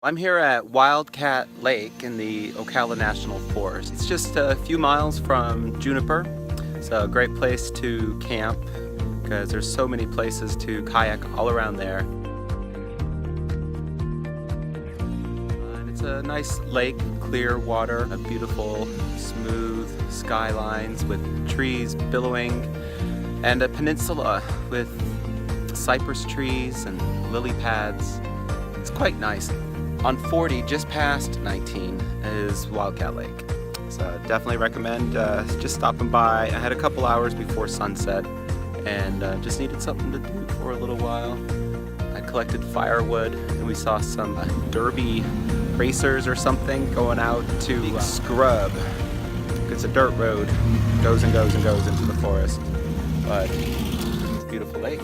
I'm here at Wildcat Lake in the Ocala National Forest. It's just a few miles from Juniper. It's a great place to camp because there's so many places to kayak all around there. And it's a nice lake, clear water, a beautiful smooth skylines with trees billowing, and a peninsula with cypress trees and lily pads. It's quite nice. On 40, just past 19, is Wildcat Lake. So definitely recommend just stopping by. I had a couple hours before sunset and just needed something to do for a little while. I collected firewood and we saw some derby racers or something going out to scrub. It's a dirt road, goes and goes and goes into the forest. But it's a beautiful lake.